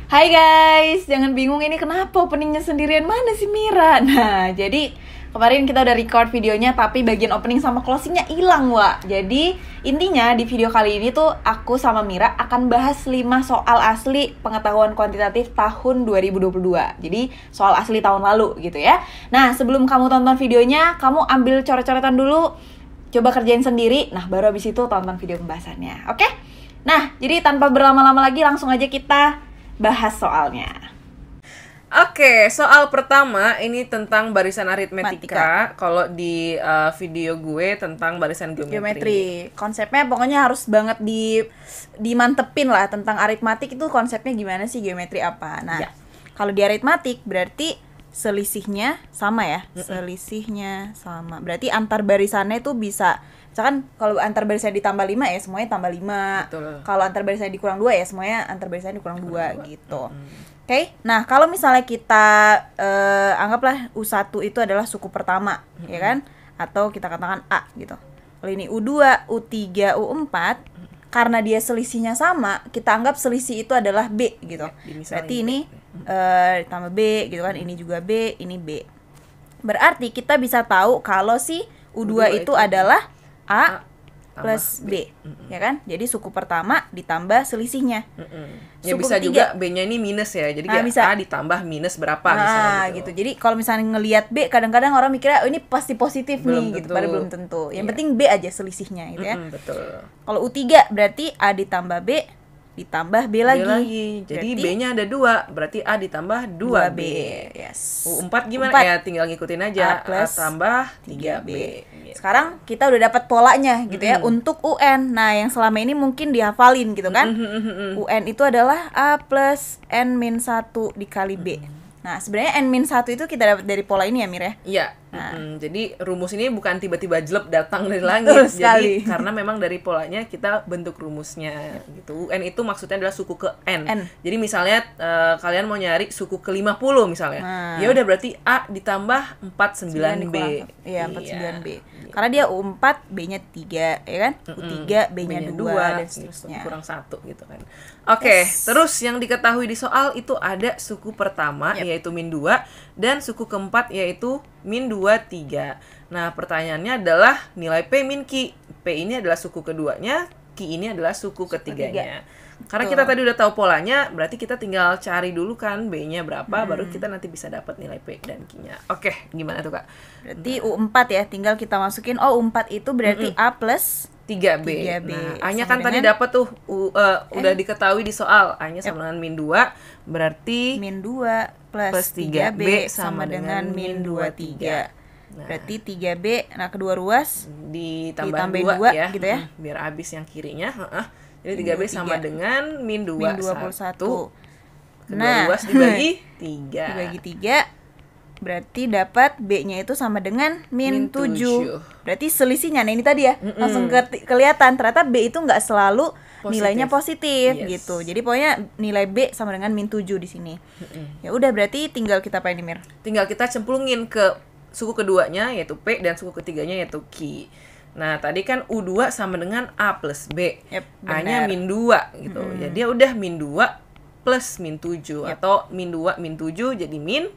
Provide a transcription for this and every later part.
Hai guys, jangan bingung ini kenapa openingnya sendirian, mana sih Mira? Nah, jadi kemarin kita udah record videonya tapi bagian opening sama closingnya hilang, Wak. Jadi intinya di video kali ini tuh aku sama Mira akan bahas 5 soal asli pengetahuan kuantitatif tahun 2022. Jadi soal asli tahun lalu gitu ya. Nah, sebelum kamu tonton videonya, kamu ambil coret-coretan dulu, coba kerjain sendiri. Nah, baru abis itu tonton video pembahasannya, oke? Nah, jadi tanpa berlama-lama lagi langsung aja kita bahas soalnya. Oke, soal pertama ini tentang barisan aritmetika. Kalau di video gue tentang barisan geometri. Konsepnya pokoknya harus banget dimantepin lah tentang aritmatik itu konsepnya gimana sih, geometri apa. Nah, Ya. kalau di aritmatik berarti selisihnya sama ya. Selisihnya sama. Berarti antar barisannya itu bisa, misalkan kalau antar barisan ditambah 5 ya semuanya tambah 5. Betul. Kalau antar barisan dikurang 2 ya semuanya antar barisan dikurang 2 gitu. Oke, nah kalau misalnya kita anggaplah U1 itu adalah suku pertama, ya kan? Atau kita katakan A gitu. Kalau ini U2, U3, U4, karena dia selisihnya sama, kita anggap selisih itu adalah B gitu. Berarti ini ditambah B gitu kan, ini juga B, ini B. Berarti kita bisa tahu kalau si U2 itu adalah A plus B, ya kan? Jadi suku pertama ditambah selisihnya. Ya Suku bisa ketiga. juga B-nya ini minus ya. Jadi Nah, kayak bisa. A ditambah minus berapa Nah, misalnya gitu. Jadi kalau misalnya ngelihat B, kadang-kadang orang mikirnya oh ini pasti positif Belum nih gitu, tentu. padahal belum tentu. Yang Iya. penting B aja selisihnya gitu ya. Betul. Kalau U3 berarti A ditambah B ditambah B lagi. Jadi Berarti B-nya ada 2, berarti A ditambah 2B. Yes. U4 gimana? 4. Ya tinggal ngikutin aja. A plus tambah 3B. Sekarang kita udah dapat polanya gitu ya untuk UN. Nah, yang selama ini mungkin dihafalin gitu kan. UN itu adalah A plus N-1 dikali B. Nah, sebenarnya N-1 itu kita dapat dari pola ini ya, Mir ya? Iya. Jadi rumus ini bukan tiba-tiba jelek datang dari langit. Betul sekali. Jadi karena memang dari polanya kita bentuk rumusnya gitu. UN itu maksudnya adalah suku ke N. Jadi misalnya kalian mau nyari suku ke 50 misalnya. Ya udah berarti A ditambah 49B. Iya, 49B. Karena dia U4 B-nya 3, ya kan? U3 B-nya 2 dan seterusnya. Kurang 1 gitu kan. Oke, terus yang diketahui di soal itu ada suku pertama yaitu min 2 dan suku keempat yaitu min 2, 3. Nah, pertanyaannya adalah nilai P min Q. P ini adalah suku keduanya, Q ini adalah suku ketiganya. Karena kita tadi udah tahu polanya, berarti kita tinggal cari dulu kan B-nya berapa, baru kita nanti bisa dapat nilai P dan Q-nya. Oke, gimana tuh, Kak? Berarti U4 ya, tinggal kita masukin U4 itu berarti A plus 3B. 3B. Nah, A-nya Sama kan tadi dengan dapat tuh udah diketahui di soal. A-nya sama dengan min 2, berarti min 2 plus 3B sama dengan min 23. Berarti 3B, nah kedua ruas ditambahin ditambahin 2 ya. gitu ya. Biar habis yang kirinya. Jadi 3B sama dengan min 2, min 21. 1. Kedua Nah, ruas dibagi 3. dibagi 3 berarti dapat B-nya itu sama dengan min 7. Berarti selisihnya, nah ini tadi ya, langsung kelihatan ternyata B itu nggak selalu nilainya positif gitu. Jadi pokoknya nilai B sama dengan min 7 di sini. Ya udah berarti tinggal kita apain nih, Mir? Tinggal kita cemplungin ke suku keduanya yaitu P dan suku ketiganya yaitu Q. Nah, tadi kan U2 sama dengan A plus B. A-nya min 2 gitu. Jadi ya udah min 2 plus min 7 atau min 2 min 7 jadi min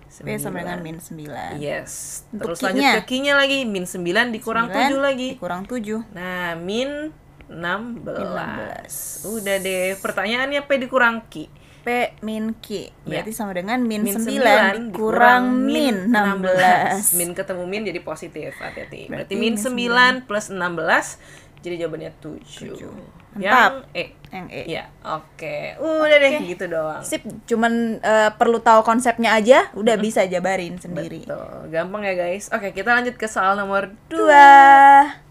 9. B sama dengan min 9. Yes. Untuk Terus lanjut ke Q-nya lagi, min 9 dikurang 7 lagi. Dikurang 7. Nah, min 16. Udah deh, pertanyaannya P dikurang Q. P min Q berarti sama dengan min 9 dikurang kurang min 16. Min ketemu min jadi positif, hati-hati. Berarti min 9 plus 16 jadi jawabannya 7. Yang E. Yang E. Ya, oke. Udah deh gitu doang. Sip, cuman perlu tahu konsepnya aja, udah bisa jabarin sendiri. Betul, gampang ya guys. Oke, kita lanjut ke soal nomor 2.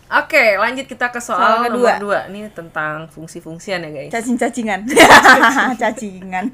Oke, lanjut kita ke Soal soal kedua. nomor 2. Ini tentang fungsi-fungsian ya guys. Cacingan. Cacingan.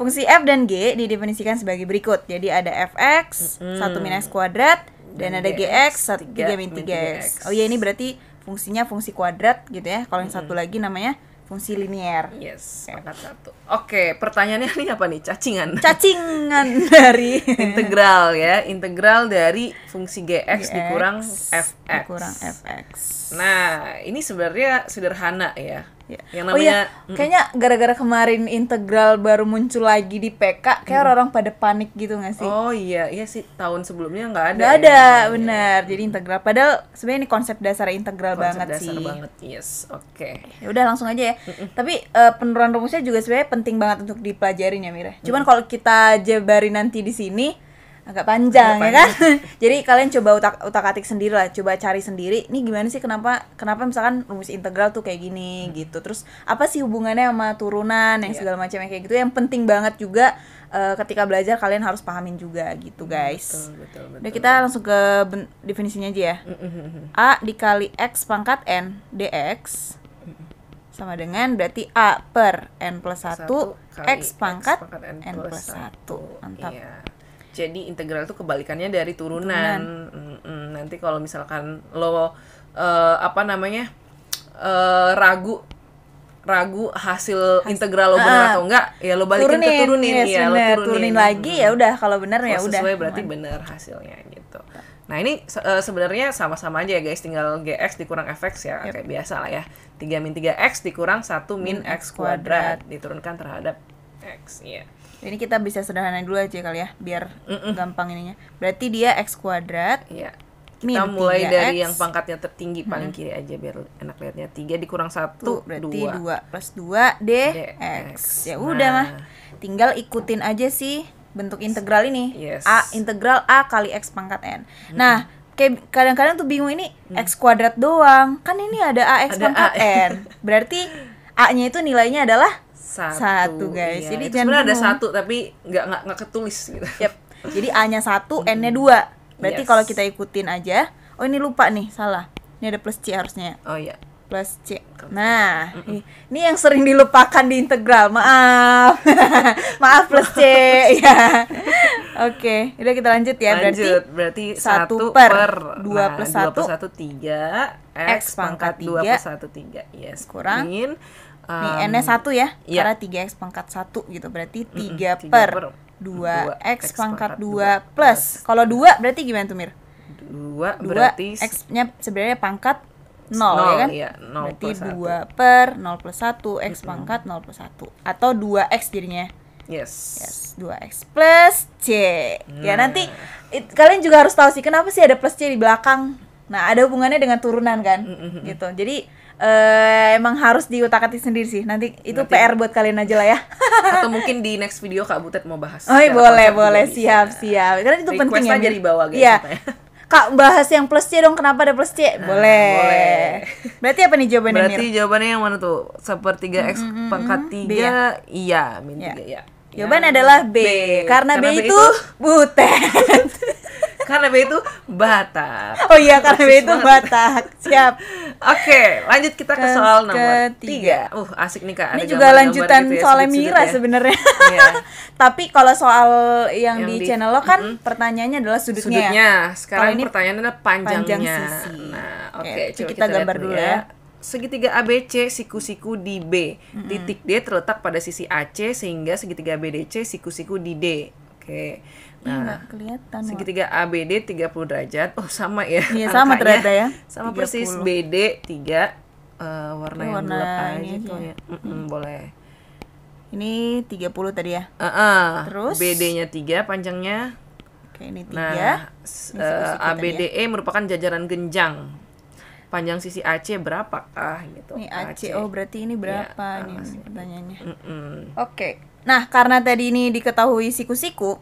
Fungsi f dan g didefinisikan sebagai berikut. Jadi ada fx 1 min x kuadrat dan ada gx 3 min 3x. Oh iya, ini berarti fungsinya fungsi kuadrat gitu ya. Kalau yang satu lagi namanya fungsi linear. Yes, pangkat 1. Oke, pertanyaannya ini apa nih? Cacingan. Cacingan dari Integral ya, integral dari fungsi gx dikurang fx. Dikurang fx. Nah, ini sebenarnya sederhana ya. Ya. Yang Oh iya, namanya kayaknya gara-gara kemarin integral baru muncul lagi di PK, kayak orang-orang pada panik gitu nggak sih? oh iya sih, tahun sebelumnya nggak ada. Nggak ya ada, namanya. bener. Jadi integral. Padahal sebenarnya ini konsep dasar integral Konsep banget dasar sih. banget, yes, oke. Ya udah langsung aja ya. Tapi penurunan rumusnya juga sebenarnya penting banget untuk dipelajarin ya Mira. Cuman kalau kita jabarin nanti di sini agak panjang ya kan. Jadi kalian coba utak-atik sendiri lah, coba cari sendiri. Nih gimana sih kenapa misalkan rumus integral tuh kayak gini gitu. Terus apa sih hubungannya sama turunan yang segala macamnya kayak gitu. Yang penting banget juga ketika belajar kalian harus pahamin juga gitu guys. Betul. Udah kita langsung ke definisinya aja ya. A dikali X pangkat N dx sama dengan berarti A per N plus 1 X pangkat N plus 1. Mantap. Iya. Jadi integral itu kebalikannya dari turunan. Nanti kalau misalkan lo ragu hasil integral lo benar atau enggak, ya lo balikin ke turunin, yes, ya lo turunin lagi ya udah, kalau benar ya udah. Sesuai berarti benar hasilnya gitu. Nah ini sebenarnya sama-sama aja ya guys, tinggal gx dikurang fx ya, kayak biasa lah ya. 3 min 3x dikurang 1 min x kuadrat diturunkan terhadap x ya. Ini kita bisa sederhanain dulu aja kali ya, biar gampang ininya. Berarti dia x kuadrat. Iya. Min Kita mulai 3x. dari yang pangkatnya tertinggi paling kiri aja biar enak lihatnya. 3 dikurang 1 berarti 2 2 plus 2 dx. Ya udah mah. Tinggal ikutin aja sih bentuk integral ini. Yes. A integral A kali x pangkat N. Nah, kayak kadang-kadang tuh bingung ini x kuadrat doang. Kan ini ada ax Ada pangkat N. Berarti A-nya itu nilainya adalah 1 guys. Iya. Jadi Itu jangan sebenarnya ada bingung. 1 tapi nggak ketulis gitu. Yep. Jadi A-nya 1, N-nya 2. Berarti Yes. kalau kita ikutin aja, oh ini lupa nih, salah. Ini ada plus C harusnya. Oh iya. Plus C. Nah, ini yang sering dilupakan di integral. Maaf. Maaf plus C ya. Oke, udah kita lanjut ya. Berarti 1 1 per per 2 plus 1 2 plus 1 3 X pangkat 2 3. plus 1 3. Yes. Kurang. Min, Nih N-nya 1 ya. iya. Karena 3x pangkat 1 gitu. Berarti 3 3 per per 2x pangkat 2 plus. Kalau 2 berarti gimana tuh Mir? 2 2 berarti x-nya sebenarnya pangkat 0 nol, ya kan? iya, 0 berarti plus 1. 2 per 0 plus 1 x pangkat 0 plus 1 atau 2x jadinya. Yes. Yes, 2x plus c. Ya Nah. nanti kalian juga harus tahu sih kenapa sih ada plus c di belakang. Nah, ada hubungannya dengan turunan kan? Gitu. Jadi emang harus diutak-atik sendiri sih. Nanti itu PR buat kalian aja lah ya. Atau mungkin di next video Kak Butet mau bahas. Oh iya, boleh siap. Karena itu penting ya. Request aja Mir. di bawah guys. Iya. katanya. Kak bahas yang plus C dong, kenapa ada plus C? Boleh. Berarti apa nih jawabannya Mir? Berarti jawabannya yang mana tuh? Sepertiga X pangkat 3 B ya? iya, min Ya. 3 ya. Jawaban adalah B. Karena B itu butet. Karena B itu Batak. Oh iya, karena B itu Batak. Siap. Oke, lanjut kita ke soal nomor ketiga. 3. Asik nih Kak. Ini ada juga gambar-gambar lanjutan gitu ya, soalnya sudut-sudut Mira ya. sebenarnya. Iya. Tapi kalau soal yang di Yang di- channel lo kan pertanyaannya adalah sudutnya. Ya? Sudutnya. Sekarang Kalau ini pertanyaannya adalah panjangnya. panjang sisi. Nah, Oke, oke, coba kita gambar lihat dulu nih ya. Segitiga ABC siku-siku di B. Titik D terletak pada sisi AC sehingga segitiga BDC siku-siku di D. Oke. Nah, Nah, nggak kelihatan. Wak. segitiga ABD 30 derajat. Oh, sama ya. Iya, sama angkanya. ternyata ya. Sama 30. persis BD 3 warna yang Warna gelap ini aja aja. tuh ya. Boleh. Ini 30 tadi ya. Terus BD-nya 3 panjangnya. Oke, ini 3. Nah, Ini siku-siku tadi ABDE merupakan jajaran genjang. Panjang sisi AC berapakah gitu? Ini AC. Oh, berarti ini berapa Ya, nih pertanyaannya? Mm-mm. Oke. Nah, karena tadi ini diketahui siku-siku,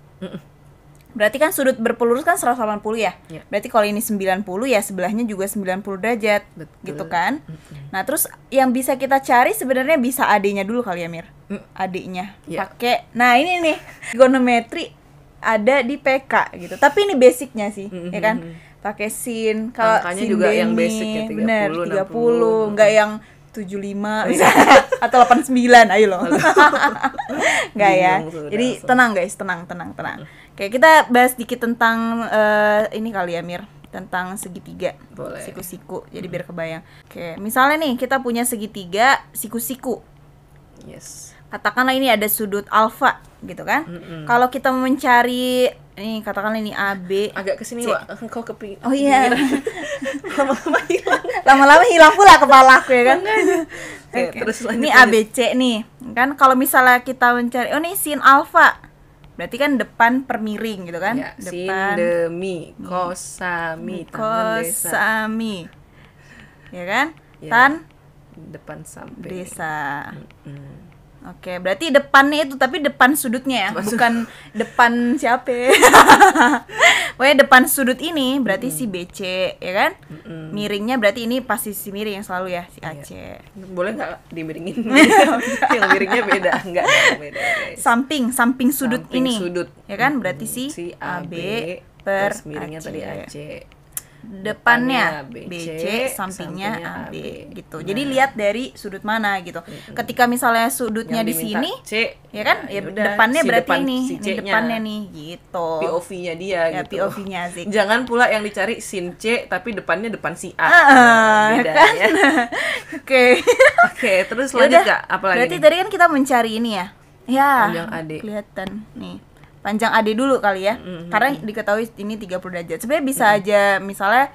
berarti kan sudut berpelurus kan 180 ya? Ya. Berarti kalau ini 90 ya sebelahnya juga 90 derajat. Betul. Gitu kan? Nah, terus yang bisa kita cari sebenarnya bisa AD-nya dulu kali ya, Mir. AD-nya. Ya. Pakai. Nah, ini nih trigonometri ada di PK gitu. Tapi ini basicnya sih, ya kan? Pakai sin. Kalau Angkanya sin juga yang Demi, basic ya, 30, bener, 60. enggak yang 75 misalnya atau 89, ayo loh. Enggak ya. Bingung tuh, Jadi langsung. tenang guys, tenang. Oke, kita bahas dikit tentang ini kali ya, Mir, tentang segitiga. Boleh. Siku-siku. Jadi biar kebayang. Oke, misalnya nih kita punya segitiga siku-siku. Yes. Katakanlah ini ada sudut alfa gitu kan. Kalau kita mau mencari Ini katakanlah ini A, B. Agak kesini, C. Wak. Kau kepikiran. Oh iya. Lama-lama hilang. Lama-lama hilang pula kepala aku ya kan. Oke, terus lanjut. Ini A, B, C nih. Kan kalau misalnya kita mencari, oh ini sin alfa. Berarti kan depan per miring gitu kan? Ya, sin, Depan demi, kosami, tangan desa. kosami. Ya kan? Ya. Tan Depan sampai. desa. Mm. Oke, berarti depannya itu tapi depan sudutnya ya, bukan depan siapa. Pokoknya depan sudut ini berarti si BC ya kan? Miringnya berarti ini pasti si miring yang selalu ya, si AC. Boleh nggak dimiringin? Yang miringnya beda, enggak beda. Guys. Samping sudut Samping ini. sudut. Ya kan? Berarti si AB per terus miringnya AC. tadi AC. Depannya BC, BC, sampingnya AB gitu. Nah. Jadi lihat dari sudut mana gitu. Ketika misalnya sudutnya Yang di diminta sini, C, ya kan? nah, Ya yaudah, depannya si berarti depan ini, si ini C-nya. depannya nih gitu. POV-nya dia Ya, gitu. POV-nya Zik. Jangan pula yang dicari sin C tapi depannya depan si A. Beda kan? ya. Oke. Oke, terus Ya lanjut udah, Kak. Apa lagi berarti nih? tadi kan kita mencari ini ya. Ya. Panjang AD. Kelihatan nih. Panjang AD dulu kali ya. Karena diketahui ini 30 derajat. Sebenarnya bisa aja misalnya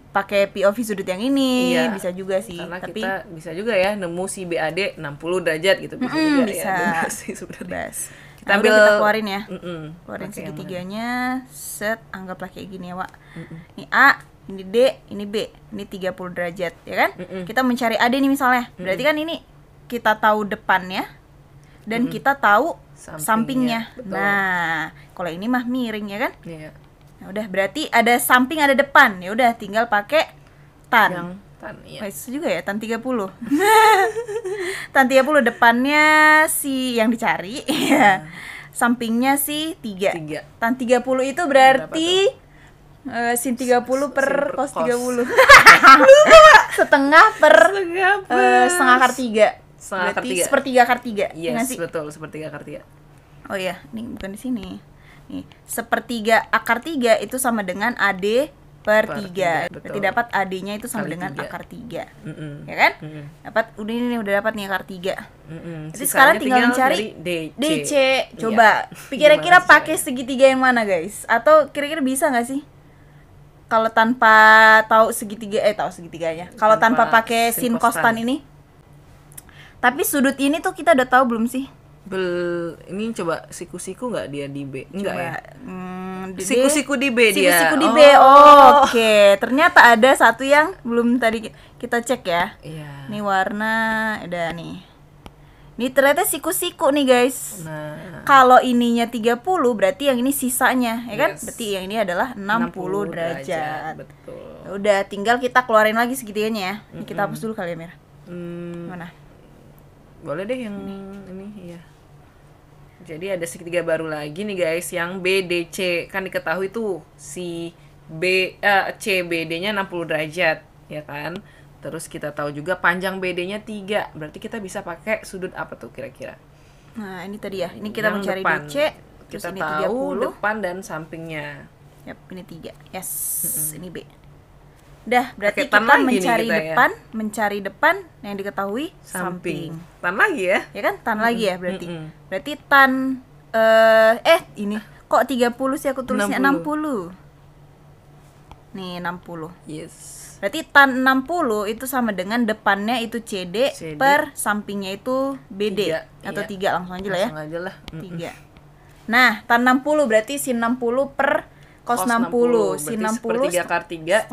pakai POV sudut yang ini, Iya. bisa juga sih. Karena Tapi kita bisa juga ya nemu si BAD 60 derajat gitu bisa juga bisa. ya. Bebas sih sebenarnya. bebas. Kita Nah, ambil udah kita keluarin ya. Keluarin Pakai yang segitiganya, set, anggaplah kayak gini ya, Wak. Ini A, ini D, ini B. Ini 30 derajat, ya kan? Kita mencari AD nih misalnya. Berarti kan ini kita tahu depannya dan kita tahu sampingnya. Betul. Nah, kalau ini mah miring ya kan? Iya. Nah, udah berarti ada samping ada depan. Ya udah tinggal pakai tan. Yang tan ya. Wah, itu juga ya, tan 30. Tan 30 depannya si yang dicari, ya. Sampingnya si 3. 3. Tan 30 itu berarti sin 30 per Sin per cos cos. 30. Setengah per setengah akar 3. Setengah akar Berarti tiga. sepertiga akar 3. Yes, betul, sepertiga akar 3. Oh iya, ini bukan di sini. Nih, sepertiga akar 3 itu sama dengan AD per 3. betul. Berarti dapat AD-nya itu sama Kali dengan 3. akar 3. Mm-mm. Ya kan? Mm-mm. Dapat udah udah dapat nih akar 3. Jadi Sisanya sekarang tinggal mencari dari DC. Coba kira-kira Gimana pakai segitiga yang mana, guys? Atau kira-kira bisa nggak sih? Kalau tanpa tahu segitiga tahu segitiganya. Kalau tanpa Tanpa pakai sin sin kostan ini. Tapi sudut ini tuh kita udah tahu belum sih? Ini coba siku-siku nggak dia di B? Enggak Coba. ya? Di D. Siku-siku di B dia. Siku-siku di B. Oh. Oke. Ternyata ada satu yang belum tadi kita cek ya. Iya. Ini warna udah nih. Ini ternyata siku-siku nih, guys. Nah, Kalau ininya 30 berarti yang ini sisanya, ya kan? Yes. Berarti yang ini adalah 60 derajat. Betul. Ya udah, tinggal kita keluarin lagi segitiganya ya. Ini kita hapus dulu kali ya, Mir. Mana? Boleh deh yang ini, iya. Jadi ada segitiga baru lagi nih guys, yang BDC. Kan diketahui tuh si CBD-nya 60 derajat, ya kan? Terus kita tahu juga panjang BD-nya 3. Berarti kita bisa pakai sudut apa tuh kira-kira? Nah, ini tadi ya. Ini kita Yang mencari depan. DC, terus Kita ini tahu 30. depan dan sampingnya. Yap, ini 3. Yes, ini B. Udah, berarti Pakai tan kita lagi nih mencari kita ya. depan, mencari depan yang diketahui samping. Tan lagi ya? Ya kan? Tan lagi ya berarti. Mm-mm. Berarti tan ini kok 30 sih aku tulisnya 60. Nih, 60. Yes. Berarti tan 60 itu sama dengan depannya itu CD, CD. per sampingnya itu BD. 3, Atau iya. 3 langsung aja lah ya. Langsung aja lah. 3. Nah, tan 60 berarti sin 60 per cos 60. Sin 60 sepertiga akar 3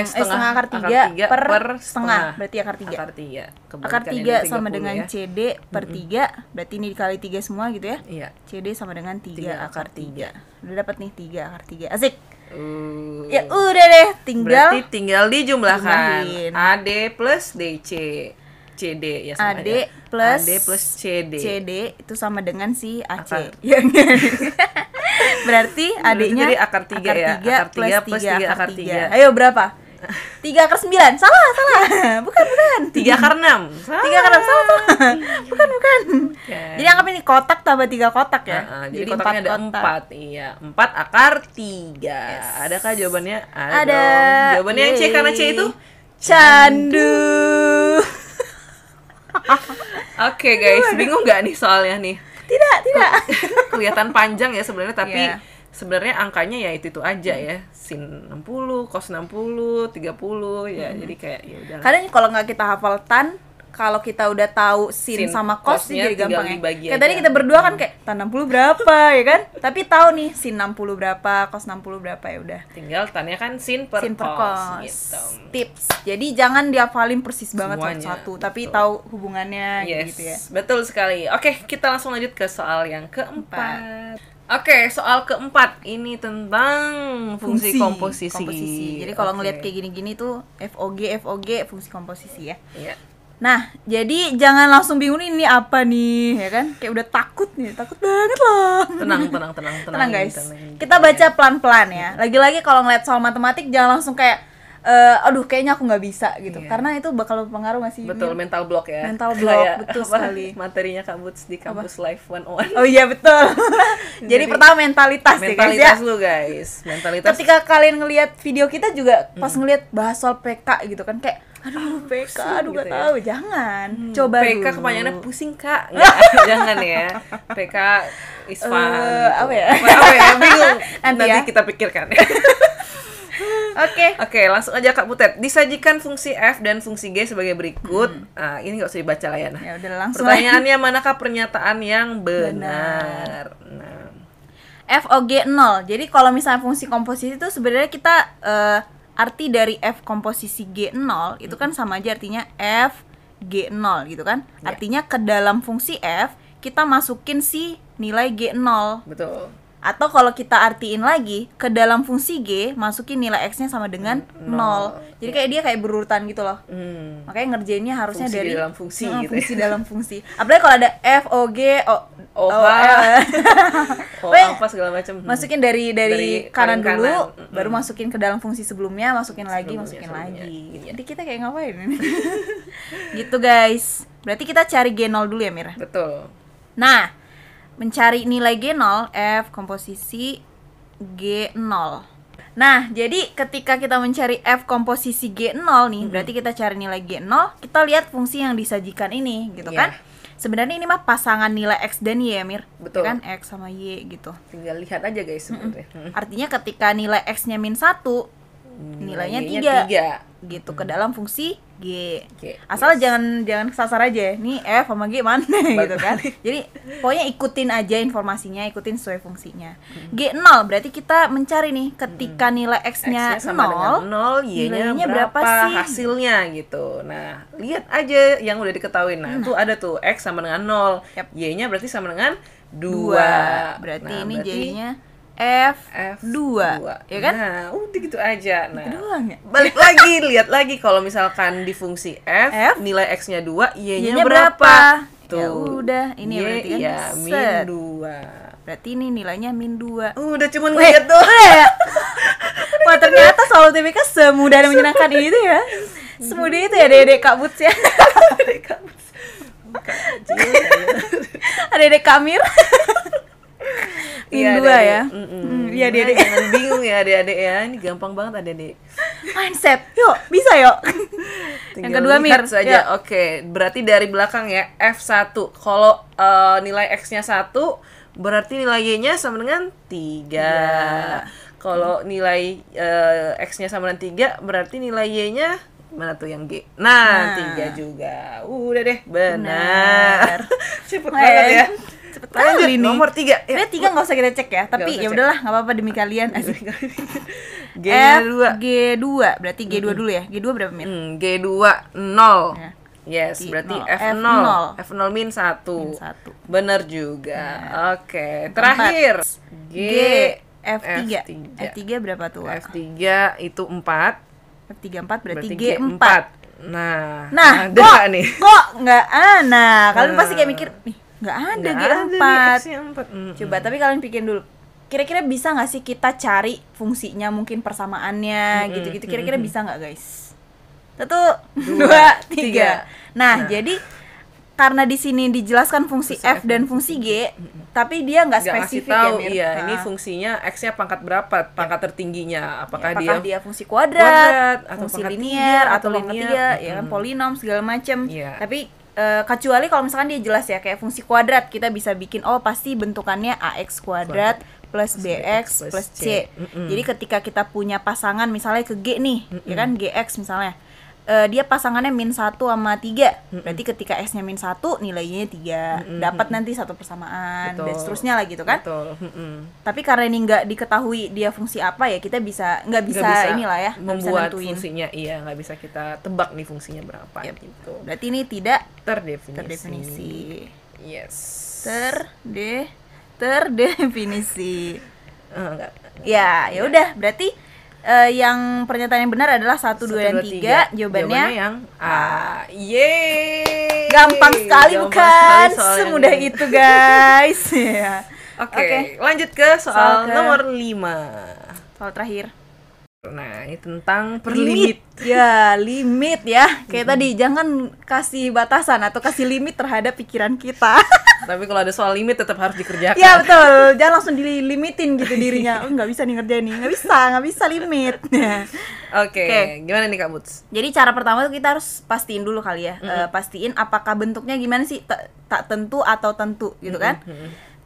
setengah akar 3 per setengah. Berarti akar 3. Akar 3. Akar 3 sama dengan CD per 3. Berarti ini dikali 3 semua gitu ya. Iya. CD sama dengan 3 3 akar akar 3. Udah dapat nih 3 akar 3. Asik. Uh, Ya udah deh, tinggal berarti tinggal dijumlahkan. jumlahin. AD plus DC. CD ya sama AD aja. plus AD plus CD. CD itu sama dengan si AC. Akar. Berarti adiknya jadi akar 3 ya. Akar 3 plus 3 akar 3. Ayo berapa? 3 akar 9. Salah. Bukan. 3 akar 6. 3 akar 6 salah. Bukan. Okay. Jadi anggap ini kotak tambah 3 kotak ya. Jadi kotaknya ada 4. Iya, 4 akar 3. Adakah jawabannya? Ada. dong. Jawabannya yang C karena C itu candu. Oke guys, bingung nggak nih soalnya nih? Tidak. Kelihatan panjang ya sebenarnya, tapi Iya. sebenarnya angkanya ya itu aja ya. Sin 60, cos 60, 30 ya. Jadi kayak ya udah. Kadang kalau nggak kita hafal tan, kalau kita udah tahu sin Sin sama cos cosnya jadi gampang tinggal ya. dibagi Kayak tadi aja. kita berdua kan kayak tan 60 berapa ya kan? Tapi tahu nih sin 60 berapa, cos 60 berapa ya udah. Tinggal tanya kan sin per Sin per cos cos. gitu. Tips. Jadi jangan dihafalin persis banget Semuanya, satu-satu, tapi betul. tahu hubungannya Yes, gitu ya. betul sekali. Oke, kita langsung lanjut ke soal yang keempat. Oke, soal keempat ini tentang fungsi komposisi. Jadi kalau Oke. ngelihat kayak gini-gini tuh FOG fungsi komposisi ya. Iya. Nah, jadi jangan langsung bingung nih, ini apa nih, ya kan? Kayak udah takut banget loh. Tenang. Tenang guys, tenangin. kita baca pelan-pelan ya. Lagi-lagi kalau ngeliat soal matematik jangan langsung kayak, aduh kayaknya aku nggak bisa gitu. Iya. Karena itu bakal berpengaruh nggak sih? Betul, Mir? mental block ya. Mental block, Kayak betul apa, sekali. Materinya Kak Buts di Kampus Life 101. Oh iya betul. Jadi pertama mentalitas ya guys ya. Mentalitas lu guys. Mentalitas. Ketika kalian ngelihat video kita juga pas ngelihat bahas soal PK gitu kan kayak aduh PK, aduh gitu gak ya. tahu, jangan. Coba PK dulu. kepanjangannya pusing Kak. Nggak, jangan ya. PK is fun. gitu. apa ya? Apa ya? Bingung. Nanti Nanti ya. kita pikirkan. Oke. Oke, langsung aja Kak Butet. Disajikan fungsi f dan fungsi g sebagai berikut. Nah, ini nggak usah dibaca lah ya. Nah. Ya udah langsung. Pertanyaannya, manakah pernyataan yang benar? Nah, FOG 0. Jadi kalau misalnya fungsi komposisi itu sebenarnya kita arti dari F komposisi G0 itu kan sama aja artinya F G0 gitu kan. Ya. Artinya ke dalam fungsi F kita masukin si nilai G0. betul. Atau kalau kita artiin lagi, ke dalam fungsi G masukin nilai X-nya sama dengan 0. Jadi kayak dia kayak berurutan gitu loh. Makanya ngerjainnya harusnya Fungsi dari di dalam fungsi gitu ya. fungsi dalam fungsi. Apalagi kalau ada F, O, G, O, OH, apa segala macam. masukin dari kanan paling dulu, kanan. baru masukin ke dalam fungsi sebelumnya, masukin lagi, masukin sebelumnya. lagi. Iya. Jadi kita kayak ngapain ini? Gitu guys. Berarti kita cari G0 dulu ya, Mira. Betul. Nah, mencari nilai G0, F komposisi G0. Nah, jadi ketika kita mencari F komposisi G0 nih, berarti kita cari nilai G0, kita lihat fungsi yang disajikan ini, gitu Iya. kan? Sebenarnya ini mah pasangan nilai X dan Y ya, Mir. Betul. Ya kan? X sama Y gitu. Tinggal lihat aja guys sebenarnya. Artinya ketika nilai X-nya -1, nilainya 3 gitu ke dalam fungsi G. G, Asal jangan kesasar aja. Nih F sama G mana gitu kan. Jadi pokoknya ikutin aja informasinya, ikutin sesuai fungsinya. G0 berarti kita mencari nih ketika nilai X-nya X-nya sama dengan 0, Y-nya nilainya berapa sih? hasilnya gitu. Nah, lihat aja yang udah diketahui. Nah, tuh ada tuh X sama dengan 0, Yap. Y-nya berarti sama dengan 2. 2. Berarti ini jadinya F2, ya kan? Nah, udah gitu aja. Nah, Doang ya? balik lagi, lihat lagi kalau misalkan di fungsi F, F, nilai X-nya 2, Y-nya Y-nya berapa? Ya udah, ini Y, berarti kan ya, set. -2. Berarti ini nilainya -2. Udah cuman ngeliat doang. Udah ya? Wah ternyata soal UTBK semudah dan menyenangkan itu ya. Semudah itu ya Dedek Kak Buts ya. Ada Dedek Kamir. Iya, Min 2 Adik. ya. Iya Dedek. Jangan bingung ya adik-adik ya. Ini gampang banget adik-adik. Mindset. Yuk, bisa yuk. Yang kedua Mir. lihat saja. Yuk. Oke, berarti dari belakang ya F1. Kalau nilai X-nya 1, berarti nilai Y-nya sama dengan 3. Iya. Kalau nilai X-nya sama dengan 3, berarti nilai Y-nya mana tuh yang G? Nah, 3 juga. Udah deh, benar. Cepet banget ya. Cepet Lanjut, kali nih. nomor 3. Sebenarnya 3 nggak usah kita cek ya, tapi usah ya cek. udahlah nggak apa-apa demi kalian. Asik. G-nya 2. G2, berarti G2 dulu ya. G2 berapa Mir? G2 0. Ya. Yes, Di berarti nol. F0. F0. F0 min 1. Min 1. Bener juga. Oke, terakhir. G F3. F3 berapa tuh? Wak? F3 itu 4. F3 4 berarti Berarti G4. Nah, Nah, ada nih. kok nggak ada? Kalian pasti kayak mikir, nih nggak ada Nggak G4. nih, X-nya 4. Coba, tapi kalian pikirin dulu. Kira-kira bisa nggak sih kita cari fungsinya, mungkin persamaannya, gitu-gitu. Kira-kira bisa nggak guys? 1, 2, 3. Nah, jadi karena di sini dijelaskan fungsi F dan fungsi G, tapi dia nggak Nggak ngasih spesifik tahu, ya, Mir. iya, Nah, ini fungsinya X-nya pangkat berapa? Pangkat tertingginya. Apakah dia fungsi kuadrat, kuadrat, atau fungsi pangkat linear, tiga, atau pangkat linear. 3, ya kan polinom segala macam. Iya. Tapi kecuali kalau misalkan dia jelas ya kayak fungsi kuadrat, kita bisa bikin pasti bentukannya ax kuadrat plus bx plus c. Jadi ketika kita punya pasangan misalnya ke G nih, ya kan gx misalnya. Dia pasangannya min 1 sama 3. Berarti ketika S-nya min 1, nilainya 3. Dapat nanti satu persamaan. Betul. Dan seterusnya lah gitu kan. Betul. Tapi karena ini nggak diketahui dia fungsi apa ya, kita nggak bisa inilah ya, membuat nentuin fungsinya. Iya, nggak bisa kita tebak nih fungsinya berapa gitu. Berarti ini tidak terdefinisi. Yes. Terdefinisi. Enggak. Ya udah, berarti yang pernyataan yang benar adalah 1, 2, dan 3. Jawabannya yang A. Yeay. Gampang sekali bukan? Semudah itu guys. Ya. Oke, lanjut ke soal nomor 5. Soal terakhir. Nah, ini tentang perlimit. Ya, limit ya. Kayak tadi, jangan kasih batasan atau kasih limit terhadap pikiran kita. Tapi kalau ada soal limit tetap harus dikerjakan. Ya betul, jangan langsung dilimitin gitu dirinya. Nggak bisa nih ngerjain nih, nggak bisa limit. Oke. Gimana nih Kak Buts? Jadi cara pertama tuh kita harus pastiin dulu kali ya. Pastiin apakah bentuknya gimana sih, tak tentu atau tentu gitu kan.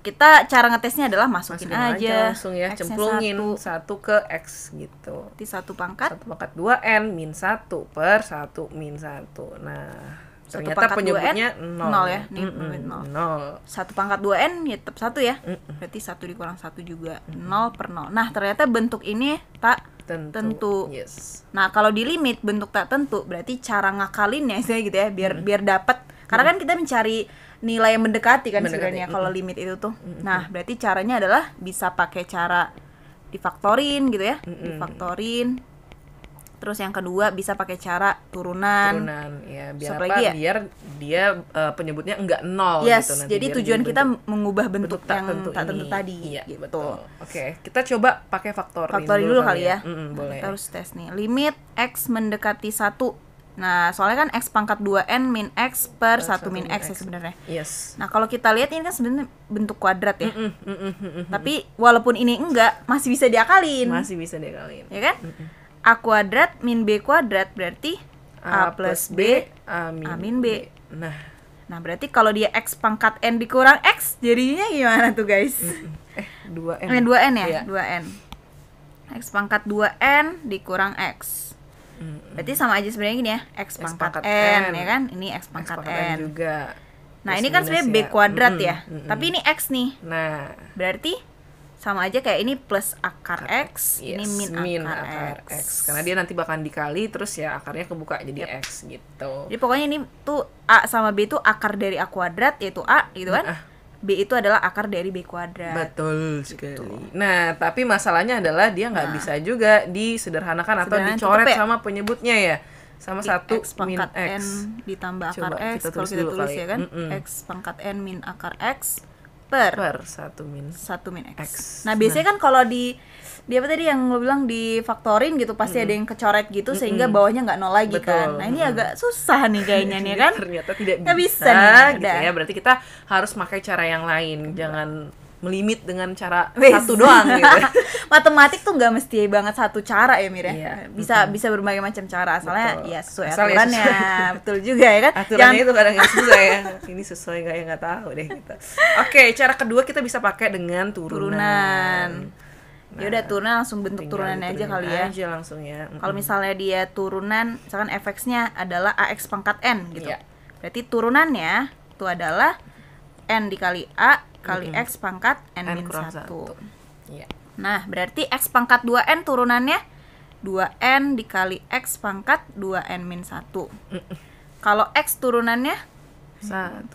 Kita cara ngetesnya adalah masukin aja langsung ya, cemplungin 1 ke X gitu. Di 1 pangkat 2N min 1 per 1 min 1. Nah, ternyata penyebutnya 0 ya. Nih, 0. 1 pangkat 2N ya tetap 1 ya. Berarti 1 dikurang 1 juga 0 per 0. Nah, ternyata bentuk ini tak tentu. Yes. Nah, kalau di limit bentuk tak tentu, berarti cara ngakalinnya saya gitu ya, biar dapat. Karena kan kita mencari nilai yang mendekati kan sebenarnya kalau limit itu tuh. Nah, berarti caranya adalah bisa pakai cara difaktorin gitu ya. Difaktorin. Terus yang kedua bisa pakai cara turunan ya, biar dia penyebutnya enggak 0 yes, gitu nanti. Jadi tujuan kita mengubah bentuk yang tak tentu tadi. Iya, gitu. Betul. Oke, kita coba pakai faktorin dulu kali ya. Boleh. Kita harus tes nih. Limit X mendekati 1. Nah, soalnya kan X pangkat 2N min X per 1 min X ya sebenarnya. Yes. Nah, kalau kita lihat ini kan sebenarnya bentuk kuadrat ya. Tapi walaupun ini enggak, masih bisa diakalin. Ya kan? A kuadrat min B kuadrat berarti A plus B A min B. Nah, berarti kalau dia X pangkat N dikurang X, jadinya gimana tuh guys? 2N. 2N ya? Iya. 2N. X pangkat 2N dikurang X. Berarti sama aja sebenarnya gini ya, X pangkat N ya kan? Ini X pangkat N juga. Nah, ini kan sebenarnya B kuadrat ya. Tapi ini X nih. Nah, berarti sama aja kayak ini plus akar X, ini min akar X. Karena dia nanti bakal dikali terus ya akarnya kebuka jadi X gitu. Jadi pokoknya ini tuh A sama B tuh akar dari A kuadrat yaitu A gitu kan. B itu adalah akar dari B kuadrat. Betul sekali. Gitu. Nah, tapi masalahnya adalah dia nggak bisa juga disederhanakan atau dicoret sama penyebutnya ya. Sama 1 X pangkat min X N ditambah akar X. Kalau kita tulis ya kan, X pangkat N min akar X per 1 min X. Nah, biasanya kan kalau dia apa tadi yang lo bilang di faktorin gitu pasti ada yang kecoret gitu sehingga bawahnya nggak 0 lagi. Betul. Kan. Nah, ini agak susah nih kayaknya nih kan. Ternyata tidak bisa nih, gitu ya. Berarti kita harus pakai cara yang lain. Jangan melimit dengan cara satu doang gitu. Matematik tuh nggak mesti banget satu cara ya Mir ya. Bisa berbagai macam cara asalnya ya sesuai aturannya. Betul juga ya kan. Aturannya itu kadang yang susah ya. Ini sesuai nggak ya nggak tahu deh gitu. Oke, cara kedua kita bisa pakai dengan turunan. Ya udah turunan langsung bentuk turunannya aja kali ya. Langsung ya. Kalau misalnya dia turunan, misalkan fx-nya adalah ax pangkat n gitu. Iya. Berarti turunannya itu adalah n dikali a kali x pangkat n min 1. Iya. Nah, berarti x pangkat 2n turunannya 2n dikali x pangkat 2n min 1. Kalau x turunannya 1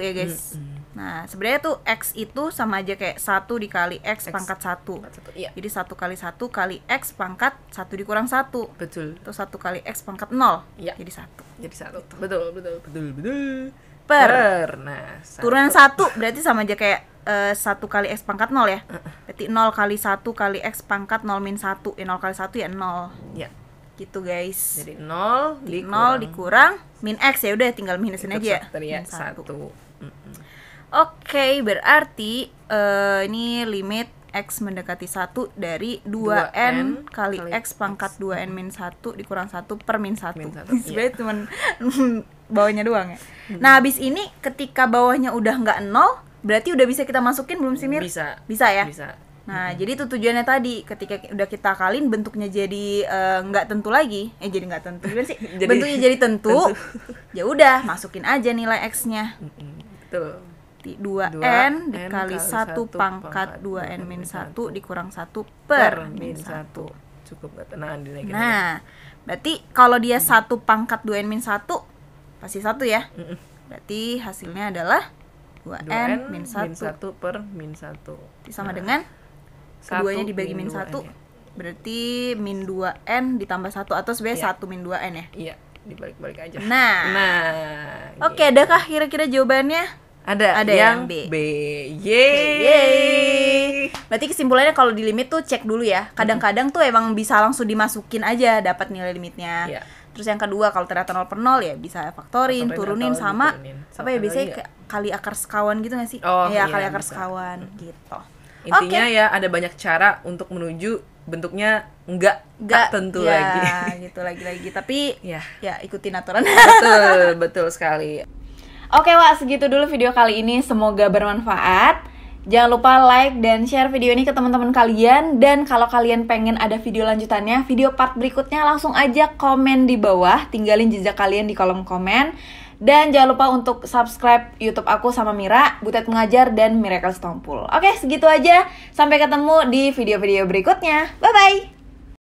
ya guys. Nah, sebenarnya tuh x itu sama aja kayak 1 dikali x pangkat 1. Iya. Jadi 1 kali 1 kali x pangkat 1 dikurang 1. Betul. Terus 1 kali x pangkat 0. Iya. Jadi 1. Betul. Per. Nah, turunan 1 berarti sama aja kayak 1 kali x pangkat 0 ya. Berarti 0 kali 1 kali x pangkat 0 min 1. Ya 0 kali 1 ya 0. Iya. Gitu guys. Jadi 0 dikurang min x ya udah tinggal minusin aja. Min 1. Oke, berarti ini limit x mendekati 1 dari 2n kali x pangkat 2n min 1 dikurang 1 per min 1. Sebenarnya cuman bawahnya doang ya. Nah, habis ini ketika bawahnya udah nggak 0, berarti udah bisa kita masukin belum sih, Mir? Bisa. Bisa ya? Bisa. Nah, jadi itu tujuannya tadi, ketika udah kita kalin bentuknya jadi nggak tentu lagi. Jadi nggak tentu gimana sih? Bentuknya jadi tentu. Ya udah, masukin aja nilai X-nya. Betul. 2N dikali 1 pangkat 2N-1 dikurang 1 per min 1. Cukup nggak tenang dinaikin. Nah, berarti kalau dia 1 pangkat 2N-1 pasti 1 ya. Berarti hasilnya adalah 2N min 1 per min 1. sama dengan keduanya dibagi min 1. Berarti min 2N ditambah 1 atau sebenarnya 1 min 2N ya. Iya, dibalik-balik aja. Nah. Oke, gitu. adakah kira-kira jawabannya? Ada yang B. Yeay. Berarti kesimpulannya kalau di limit tuh cek dulu ya. Kadang-kadang tuh emang bisa langsung dimasukin aja dapat nilai limitnya. Iya. Terus yang kedua kalau ternyata 0 per 0 ya bisa faktorin, turunin sama apa ya biasanya kali akar sekawan gitu nggak sih? Iya, kali akar sekawan gitu. Intinya ya ada banyak cara untuk menuju bentuknya enggak tentu ya, lagi. gitu lagi. Tapi ya ikutin aturan. Betul sekali. Oke, Wak, segitu dulu video kali ini. Semoga bermanfaat. Jangan lupa like dan share video ini ke teman-teman kalian. Dan kalau kalian pengen ada video lanjutannya, video part berikutnya, langsung aja komen di bawah. Tinggalin jejak kalian di kolom komen. Dan jangan lupa untuk subscribe YouTube aku sama Mira, Butet Mengajar, dan Miracle Stompul. Oke, segitu aja. Sampai ketemu di video-video berikutnya. Bye-bye!